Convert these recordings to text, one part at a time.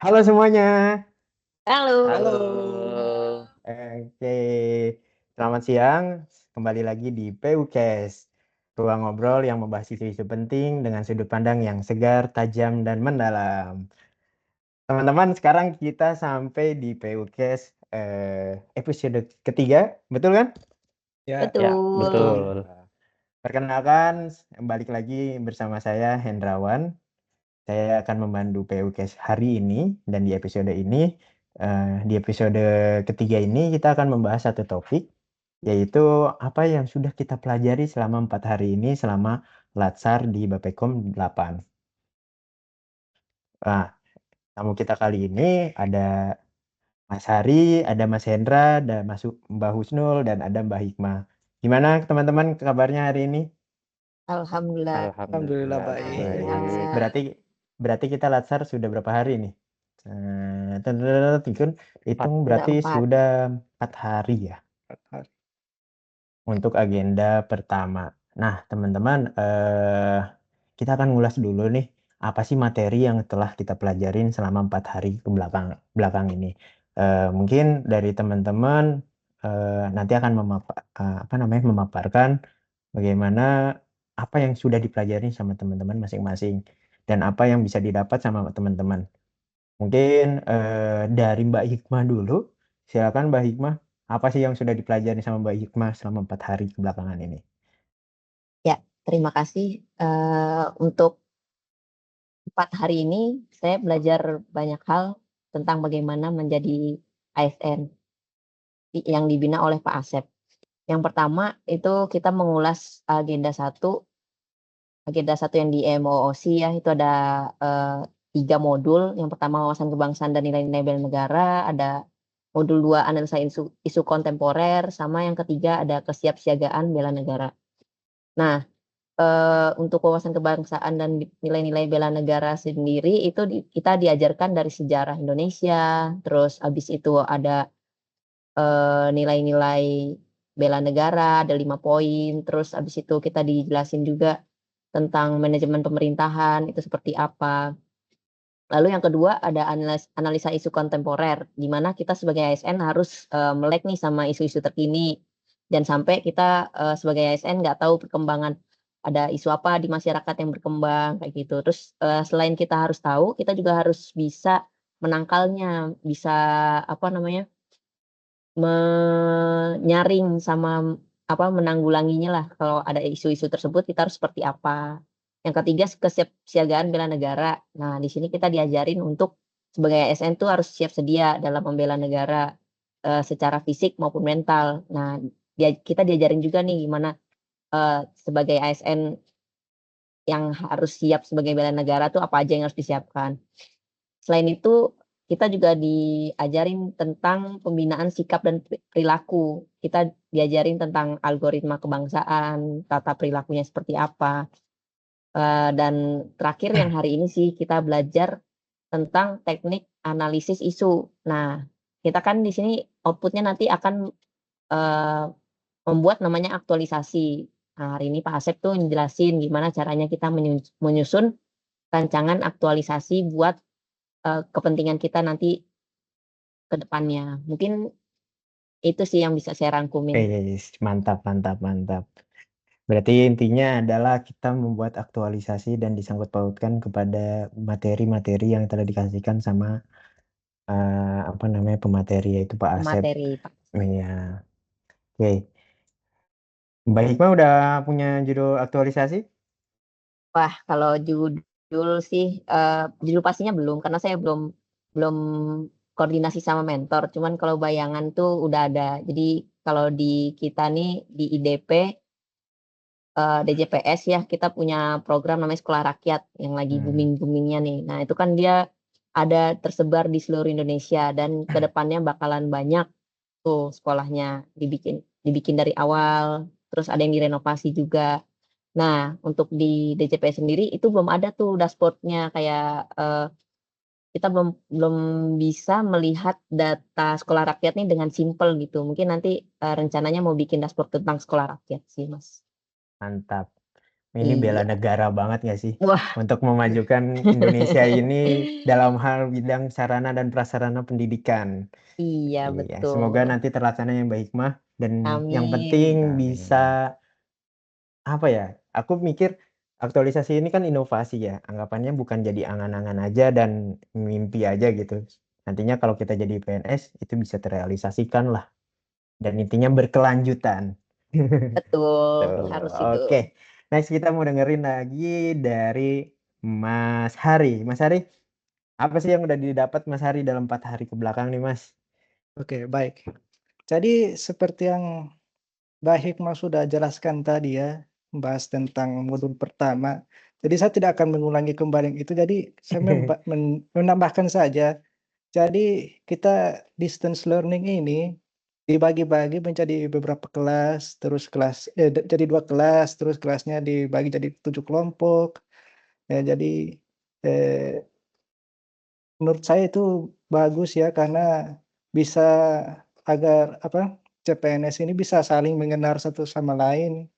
Halo semuanya. Halo. Halo. Oke, selamat siang. Kembali lagi di PUCast, ruang ngobrol yang membahas isu-isu penting dengan sudut pandang yang segar, tajam, dan mendalam. Teman-teman, sekarang kita sampai di PUCast episode ketiga, betul kan? Ya, Betul. betul. Perkenalkan, balik lagi bersama saya Hendrawan. Saya akan memandu PUCast hari ini, dan di episode ini, di episode ketiga ini kita akan membahas satu topik, yaitu apa yang sudah kita pelajari selama 4 hari ini selama Latsar di Bappekom 8. Nah, tamu kita kali ini ada Mas Hari, ada Mas Hendra, ada Mbak Husnul, dan ada Mbak Hikmah. Gimana teman-teman kabarnya hari ini? Alhamdulillah. Alhamdulillah Baik. baik. Berarti kita Latsar sudah berapa hari nih? Hitung berarti Sudah 4. sudah 4 hari ya untuk agenda pertama. Nah, teman-teman, kita akan ngulas dulu nih, apa sih materi yang telah kita pelajarin selama 4 hari ke belakang ini. Mungkin dari teman-teman nanti akan memaparkan bagaimana apa yang sudah dipelajari sama teman-teman masing-masing dan apa yang bisa didapat sama teman-teman. Mungkin dari Mbak Hikmah dulu. Silakan Mbak Hikmah, apa sih yang sudah dipelajari sama Mbak Hikmah selama 4 hari kebelakangan ini? Ya, terima kasih. Untuk 4 hari ini saya belajar banyak hal tentang bagaimana menjadi ASN yang dibina oleh Pak Asep. Yang pertama itu kita mengulas agenda satu yang di MOOC ya, itu ada 3 modul. Yang pertama wawasan kebangsaan dan nilai-nilai bela negara, ada modul 2 analisa isu kontemporer, sama yang ketiga ada kesiapsiagaan bela negara. Nah, untuk wawasan kebangsaan dan nilai-nilai bela negara sendiri itu kita diajarkan dari sejarah Indonesia, terus habis itu ada nilai-nilai bela negara, ada 5 poin, terus habis itu kita dijelasin juga tentang manajemen pemerintahan itu seperti apa. Lalu yang kedua ada analisa isu kontemporer, di mana kita sebagai ASN harus melek nih sama isu-isu terkini. Jangan sampai kita sebagai ASN nggak tahu perkembangan ada isu apa di masyarakat yang berkembang kayak gitu. Terus selain kita harus tahu, kita juga harus bisa menangkalnya, bisa apa namanya, menyaring sama apa, menanggulanginya lah kalau ada isu-isu tersebut kita harus seperti apa. Yang ketiga kesiapsiagaan bela negara. Nah, di sini kita diajarin untuk sebagai ASN tuh harus siap sedia dalam membela negara, secara fisik maupun mental. Nah, kita diajarin juga nih gimana, sebagai ASN yang harus siap sebagai bela negara tuh apa aja yang harus disiapkan. Selain itu, kita juga diajarin tentang pembinaan sikap dan perilaku. Kita diajarin tentang algoritma kebangsaan, tata perilakunya seperti apa, dan terakhir yang hari ini sih kita belajar tentang teknik analisis isu. Nah, kita kan di sini output-nya nanti akan, eee, membuat namanya aktualisasi. Nah, hari ini Pak Asep tuh ngejelasin gimana caranya kita menyusun rancangan aktualisasi buat kepentingan kita nanti ke depannya. Mungkin itu sih yang bisa saya rangkumin. Mantap, mantap, mantap. Berarti intinya adalah kita membuat aktualisasi dan disangkut pautkan kepada materi-materi yang telah dikasihkan sama pemateri, yaitu Pak Asep. Materi, Pak. Iya. Oke. Mbak Hikmah udah punya judul aktualisasi? Wah, kalau judul sih, judul pastinya belum, karena saya belum belum koordinasi sama mentor, cuman kalau bayangan tuh udah ada. Jadi kalau di kita nih, di IDP, DJPS ya, kita punya program namanya Sekolah Rakyat yang lagi booming-booming-nya nih. Nah, itu kan dia ada tersebar di seluruh Indonesia dan ke depannya bakalan banyak tuh sekolahnya, dibikin dibikin dari awal, terus ada yang direnovasi juga. Nah, untuk di DJPS sendiri itu belum ada tuh dashboard-nya kayak, kita belum belum bisa melihat data sekolah rakyat nih dengan simpel gitu. Mungkin nanti, rencananya mau bikin dashboard tentang sekolah rakyat sih, Mas. Mantap. Ini bela Iya. negara banget nggak sih? Wah. Untuk memajukan Indonesia ini dalam hal bidang sarana dan prasarana pendidikan. Iya, Iya, semoga betul. nanti terlaksana yang baik mah. Dan yang penting Amin, bisa, amin. apa ya, aku mikir aktualisasi ini kan inovasi ya. Anggapannya bukan jadi angan-angan aja dan mimpi aja gitu. Nantinya kalau kita jadi PNS, itu bisa terrealisasikan lah. Dan intinya berkelanjutan. Betul, Tuh, harus itu. oke. Next kita mau dengerin lagi dari Mas Hari. Mas Hari, apa sih yang udah didapat Mas Hari dalam 4 hari ke belakang nih Mas? Oke, baik. Jadi seperti yang Mbak Hikmah sudah jelaskan tadi ya, membahas tentang modul pertama. Jadi saya tidak akan mengulangi kembali yang itu, jadi saya menambahkan saja. Jadi kita distance learning ini dibagi-bagi menjadi beberapa kelas, terus jadi 2 kelas, terus kelasnya dibagi jadi 7 kelompok. Jadi, eee, menurut saya itu bagus ya karena bisa agar apa, CPNS ini bisa saling mengenal satu sama lain.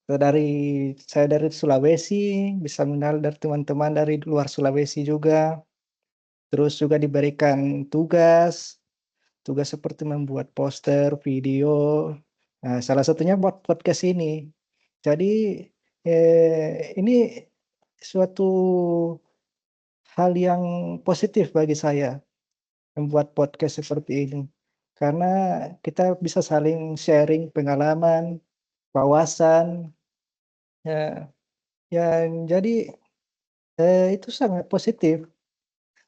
Saya dari Sulawesi, bisa mengenal dari teman-teman dari luar Sulawesi juga. Terus juga diberikan tugas, tugas seperti membuat poster, video, salah satunya buat podcast ini. Jadi, ini suatu hal yang positif bagi saya, membuat podcast seperti ini. Karena kita bisa saling sharing pengalaman, wawasan, ya yang jadi, itu sangat positif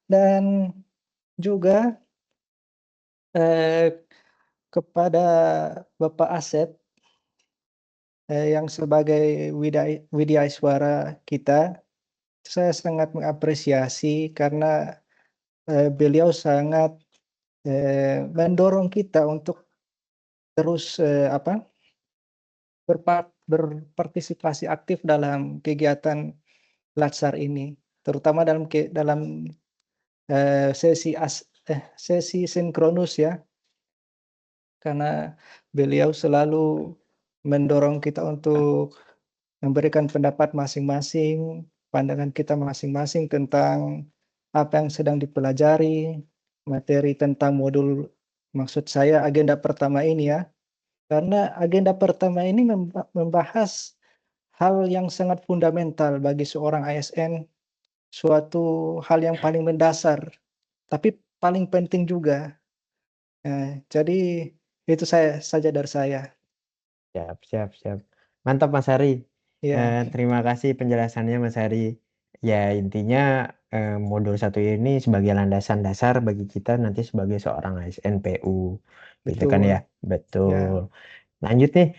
dan juga, eee, kepada Bapak Asep, yang sebagai Widya Iswara kita, saya sangat mengapresiasi karena, beliau sangat, mendorong kita untuk terus, berpartisipasi aktif dalam kegiatan Latsar ini, terutama dalam, sesi sinkronus ya, karena beliau selalu mendorong kita untuk memberikan pendapat masing-masing, pandangan kita masing-masing tentang apa yang sedang dipelajari, materi tentang maksud saya agenda pertama ini ya. Karena agenda pertama ini membahas hal yang sangat fundamental bagi seorang ASN, suatu hal yang paling mendasar, tapi paling penting juga. Jadi itu saja dari saya. Siap, siap, siap. Mantap Mas Hari. Iya, Terima kasih penjelasannya Mas Hari. Ya intinya modul satu ini sebagai landasan dasar bagi kita nanti sebagai seorang ASN PU. Gitu kan ya? betul. Betul. Ya, Lanjut nih,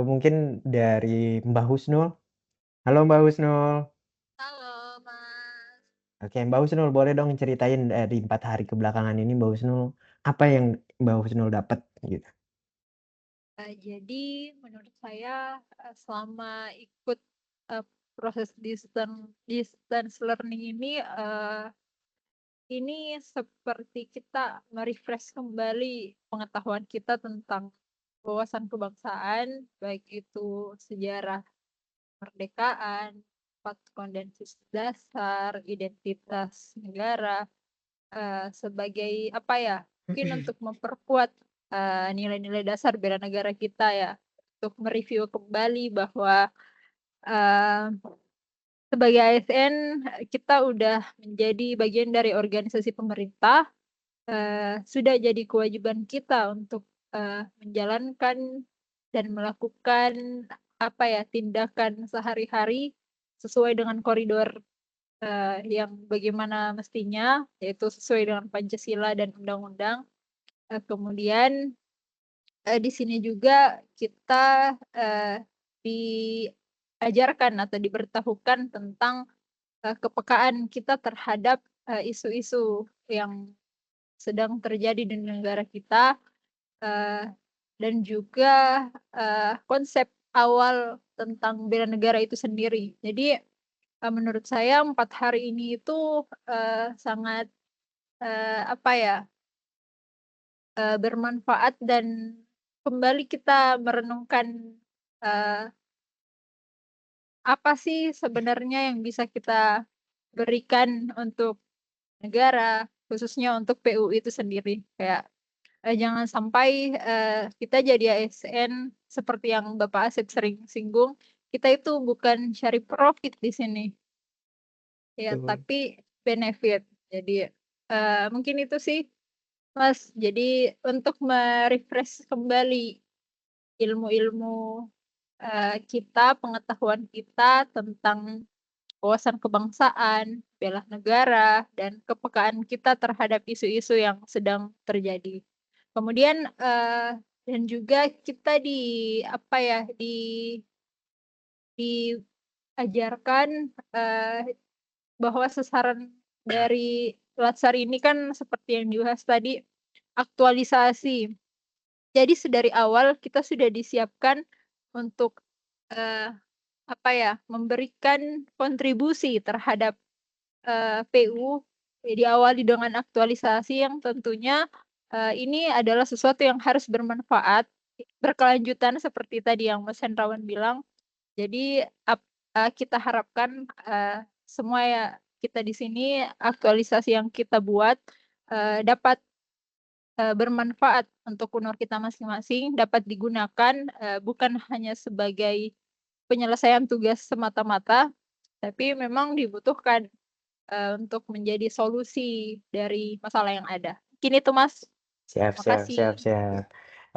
mungkin dari Mbah Husnul. Halo Mbah Husnul. Halo, Mas. Oke, Mbak Husnul boleh dong ceritain dari 4 hari kebelakangan ini Mbak Husnul apa yang Mbak Husnul dapat gitu. Jadi menurut saya, selama ikut, eee, proses distance learning ini seperti kita me-refresh kembali pengetahuan kita tentang wawasan kebangsaan, baik itu sejarah kemerdekaan, konsensus dasar, identitas negara. Sebagai apa ya, mungkin untuk memperkuat, nilai-nilai dasar bela negara kita ya, untuk mereview kembali bahwa, eee, sebagai ASN, kita udah menjadi bagian dari organisasi pemerintah, sudah jadi kewajiban kita untuk, menjalankan dan melakukan apa ya, tindakan sehari-hari sesuai dengan koridor, yang bagaimana mestinya, yaitu sesuai dengan Pancasila dan undang-undang. Kemudian, di sini juga kita, diajarkan atau diberitahukan tentang, kepekaan kita terhadap, isu-isu yang sedang terjadi di negara kita, eee, dan juga, konsep awal tentang bela negara itu sendiri. Jadi, menurut saya 4 hari ini itu, sangat, apa ya, bermanfaat dan kembali kita merenungkan, eee, apa sih sebenarnya yang bisa kita berikan untuk negara, khususnya untuk PU itu sendiri. Kayak jangan sampai kita jadi ASN seperti yang Bapak Asep sering singgung, kita itu bukan cari profit di sini, ya, Betul. tapi benefit. Jadi mungkin itu sih, Mas. Jadi untuk merefresh kembali ilmu-ilmu kita, pengetahuan kita tentang wawasan kebangsaan, bela negara, dan kepekaan kita terhadap isu-isu yang sedang terjadi. Kemudian dan juga kita apa ya, diajarkan bahwa sasaran dari Latsar ini kan seperti yang dibahas tadi, aktualisasi. Jadi sedari awal kita sudah disiapkan untuk apa ya, memberikan kontribusi terhadap PU, diawali dengan aktualisasi yang tentunya ini adalah sesuatu yang harus bermanfaat, berkelanjutan seperti tadi yang Mas Hendrawan bilang. Jadi kita harapkan semua ya kita di sini aktualisasi yang kita buat dapat bermanfaat untuk UNOR kita masing-masing, dapat digunakan bukan hanya sebagai penyelesaian tugas semata-mata, tapi memang dibutuhkan untuk menjadi solusi dari masalah yang ada. Mungkin itu, Mas. Siap, Terima siap, kasih. siap, siap.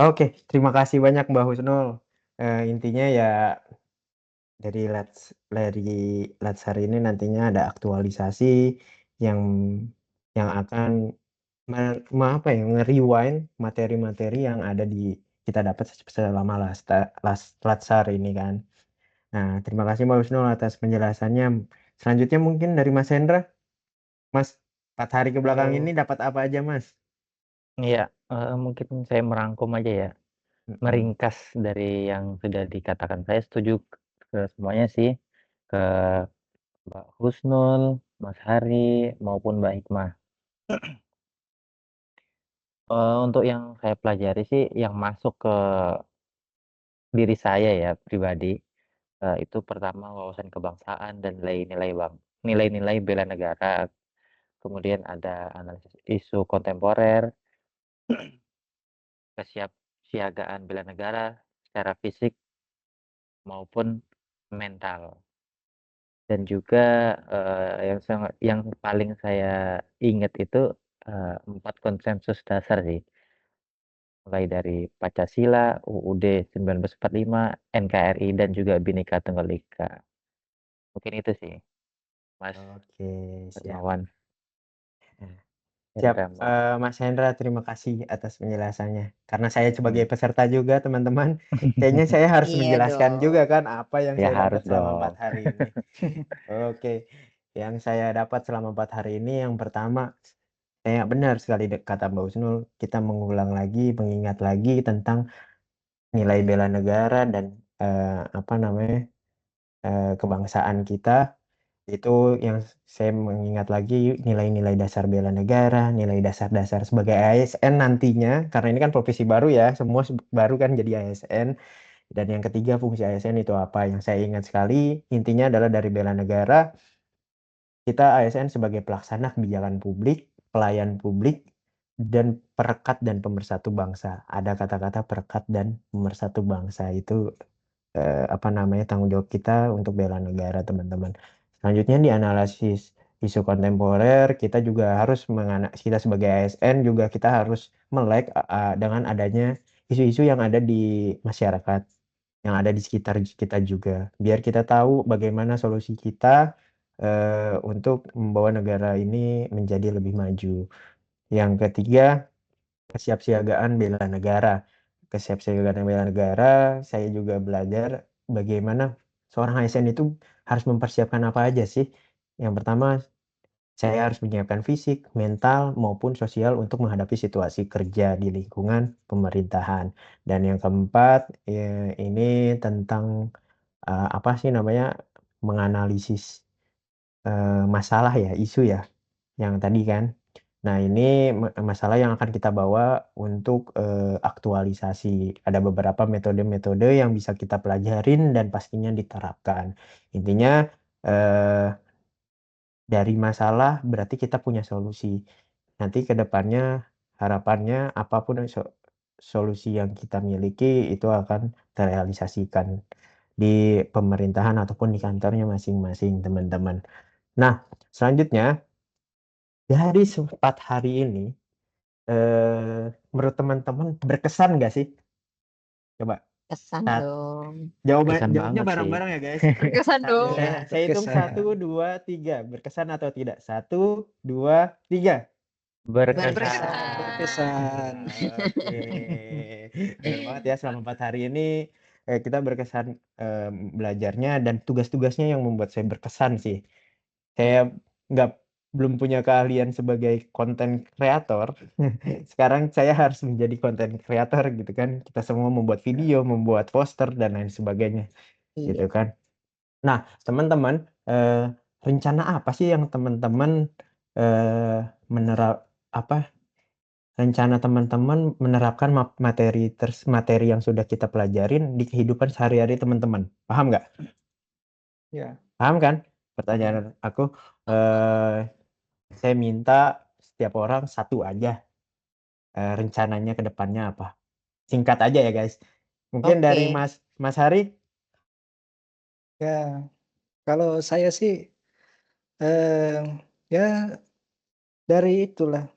Oke, terima kasih banyak Mbak Husnul. Intinya ya dari Latsar ini nantinya ada aktualisasi yang akan apa ya, nge-rewind materi-materi yang ada kita dapat selama Latsar ini kan. Nah, terima kasih Mbak Husnul atas penjelasannya. Selanjutnya mungkin dari Mas Hendra. Mas, 4 hari ke belakang ini dapat apa aja, Mas? Iya, mungkin saya merangkum aja ya, meringkas dari yang sudah dikatakan. Saya setuju ke semuanya sih, ke Mbak Husnul, Mas Hari, maupun Mbak Hikmah. Untuk yang saya pelajari sih, yang masuk ke diri saya ya pribadi, itu pertama wawasan kebangsaan dan nilai-nilai bela negara. Kemudian ada analisis isu kontemporer, kesiapsiagaan bela negara secara fisik maupun mental. Dan juga yang paling saya ingat itu 4 konsensus dasar sih. Mulai dari Pancasila, UUD 1945, NKRI dan juga Bhinneka Tunggal Ika. Mungkin itu sih, Mas Oke, siap. Hermawan. Siap, Mas Hendra, terima kasih atas penjelasannya. Karena saya sebagai peserta juga, teman-teman, kayaknya saya harus Iya menjelaskan dong. juga kan apa yang Ya saya harus dapat selama 4 dong. hari ini. Oke, yang saya dapat selama 4 hari ini yang pertama, saya benar sekali kata Mbak Husnul, kita mengulang lagi, mengingat lagi tentang nilai bela negara dan apa namanya, kebangsaan kita. Itu yang saya mengingat lagi nilai-nilai dasar bela negara, nilai dasar-dasar sebagai ASN nantinya, karena ini kan profesi baru ya, semua baru kan jadi ASN. Dan yang ketiga, fungsi ASN itu apa? Yang saya ingat sekali, intinya adalah dari bela negara, kita ASN sebagai pelaksana kebijakan publik, pelayan publik, dan perekat dan pemersatu bangsa. Ada kata-kata perekat dan pemersatu bangsa itu apa namanya, tanggung jawab kita untuk bela negara, teman-teman. Selanjutnya di analisis isu kontemporer, kita juga harus kita sebagai ASN juga kita harus melek dengan adanya isu-isu yang ada di masyarakat, yang ada di sekitar kita juga, biar kita tahu bagaimana solusi kita untuk membawa negara ini menjadi lebih maju. Yang ketiga, kesiapsiagaan bela negara. Kesiapsiagaan bela negara, saya juga belajar bagaimana seorang ASN itu harus mempersiapkan apa aja sih. Yang pertama, saya harus menyiapkan fisik, mental, maupun sosial untuk menghadapi situasi kerja di lingkungan pemerintahan. Dan yang keempat, ini tentang apa sih namanya, menganalisis masalah ya, isu ya, yang tadi kan. Nah, ini masalah yang akan kita bawa untuk aktualisasi. Ada beberapa metode-metode yang bisa kita pelajarin dan pastinya diterapkan. Intinya dari masalah berarti kita punya solusi. Nanti ke depannya harapannya apapun solusi yang kita miliki itu akan terrealisasikan di pemerintahan ataupun di kantornya masing-masing, teman-teman. Nah, selanjutnya dari 4 hari ini menurut teman-teman berkesan nggak sih? Coba Kesan saat dong. Berkesan jawabnya banget sih. bareng-bareng ya guys. Berkesan dong. Saya hitung berkesan. 1, 2, 3. Berkesan atau tidak? 1, 2, 3. Berkesan. Berkesan. Oke. Benar banget ya, selama 4 hari ini kita berkesan belajarnya dan tugas-tugasnya yang membuat saya berkesan sih. Saya belum punya keahlian sebagai konten kreator. Sekarang saya harus menjadi konten kreator gitu kan. Kita semua membuat video, membuat poster dan lain sebagainya gitu Iya. kan. Nah, teman-teman, rencana apa sih yang teman-teman rencana teman-teman menerapkan materi yang sudah kita pelajarin di kehidupan sehari-hari teman-teman? Paham nggak? Ya. Paham kan? Pertanyaan aku, saya minta setiap orang satu aja rencananya ke depannya apa. Singkat aja ya guys. Mungkin dari Oke. Mas Hari. Ya, kalau saya sih ya dari itulah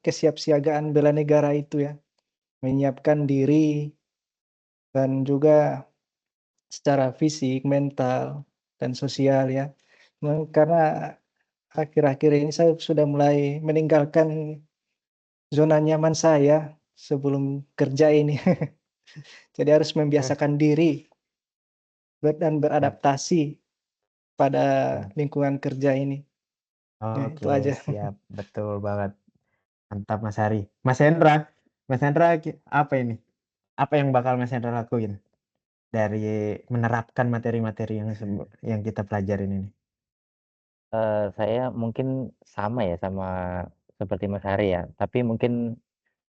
kesiapsiagaan bela negara itu ya, menyiapkan diri dan juga secara fisik, mental, dan sosial ya. Karena akhir-akhir ini saya sudah mulai meninggalkan zona nyaman saya sebelum kerja ini. Jadi harus membiasakan diri dan Siap, beradaptasi pada siap. lingkungan kerja ini. Ya, itu Oke, aja. siap. Betul banget. Mantap Mas Hari. Mas Hendra apa ini? Apa yang bakal Mas Hendra lakuin dari menerapkan materi-materi yang kita pelajarin ini? Saya mungkin sama ya, sama seperti Mas Hari ya, tapi mungkin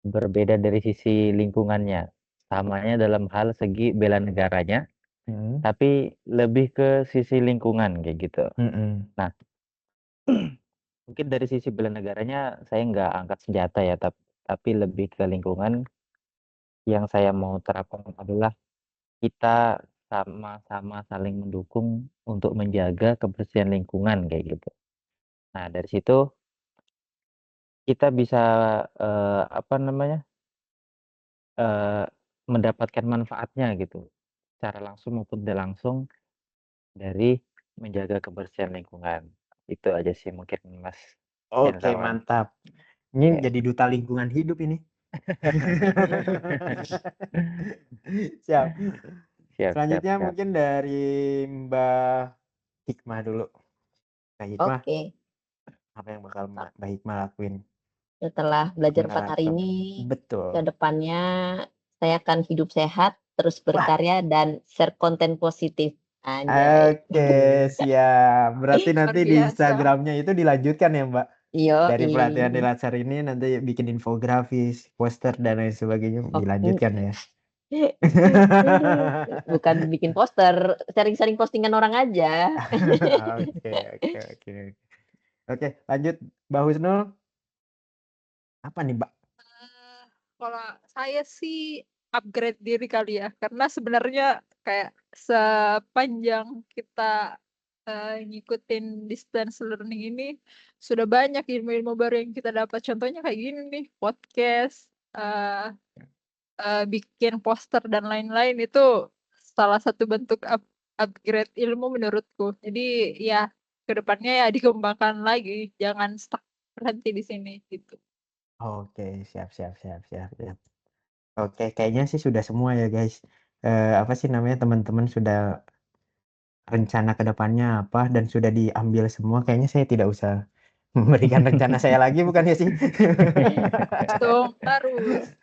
berbeda dari sisi lingkungannya. Samanya dalam hal segi bela negaranya, Mhm, tapi lebih ke sisi lingkungan kayak gitu. mhm. Nah, mungkin dari sisi bela negaranya saya nggak angkat senjata ya, tapi lebih ke lingkungan. Yang saya mau terapkan adalah kita sama-sama saling mendukung untuk menjaga kebersihan lingkungan kayak gitu. Nah, dari situ kita bisa, apa namanya, eee, mendapatkan manfaatnya gitu, secara langsung maupun tidak langsung dari menjaga kebersihan lingkungan. Itu aja sih mungkin Mas Oke, Hendrawan. mantap. Ini Ya. jadi duta lingkungan hidup ini. Siap. Siap siap Selanjutnya siap. mungkin dari Mbak Hikmah dulu. Mbak Hikmah, Oke. apa yang bakal Mbak Hikmah lakuin? Setelah belajar 4 hari Menerapkan. ini, Betul. ke depannya saya akan hidup sehat, terus berkarya dan share konten positif. Anjay. Oke, siap. Berarti Luar nanti di biasa. Instagramnya itu dilanjutkan ya, Mbak? Dari pelatihan di Yoi. Latsar ini nanti bikin infografis, poster, dan lain sebagainya Oh, dilanjutkan ya. bukan bikin poster, sering-sering postingan orang aja. Oke, oke, oke. Oke, lanjut Mbak Husnul. Apa nih, Mbak? Kalau saya sih upgrade diri kali ya, karena sebenarnya kayak sepanjang kita, ngikutin distance learning ini, sudah banyak ilmu-ilmu baru yang kita dapat. Contohnya kayak gini nih, podcast, bikin poster dan lain-lain, itu salah satu bentuk upgrade ilmu menurutku. Jadi ya ke depannya ya dikembangkan lagi, jangan stuck berhenti di sini, gitu. Oke, siap, siap, siap, siap, siap. Oke, kayaknya sih sudah semua ya, guys. Apa sih namanya, teman-teman sudah rencana ke depannya apa dan sudah diambil semua. Kayaknya saya tidak usah memberikan rencana saya lagi, bukan ya sih? Harus dong, harus.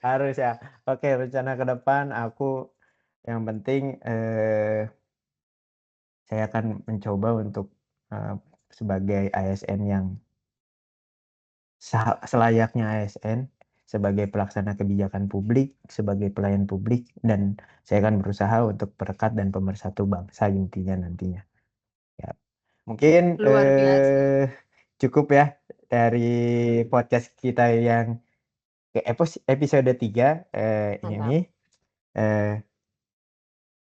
Harus ya. Oke, rencana ke depan aku yang penting saya akan mencoba untuk sebagai ASN yang selayaknya ASN sebagai pelaksana kebijakan publik, sebagai pelayan publik, dan saya akan berusaha untuk perekat dan pemersatu bangsa intinya nantinya. Ya, mungkin Luar biasa. cukup ya dari podcast kita yang episode 3 ini.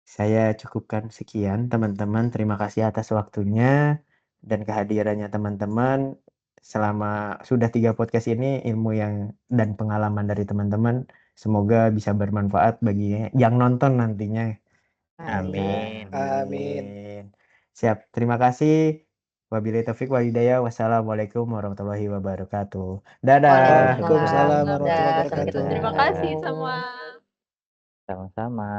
Saya cukupkan sekian teman-teman. Terima kasih atas waktunya dan kehadirannya teman-teman. Selama sudah 3 podcast ini, ilmu dan pengalaman dari teman-teman semoga bisa bermanfaat bagi yang nonton nantinya. Amin. Amin. Siap. Terima kasih. Wabillahi taufiq wal hidayah. Wassalamualaikum warahmatullahi wabarakatuh. Dadah. Waalaikumsalam warahmatullahi Dadah, sampai wabarakatuh. ketemu. Terima kasih semua. Sama-sama.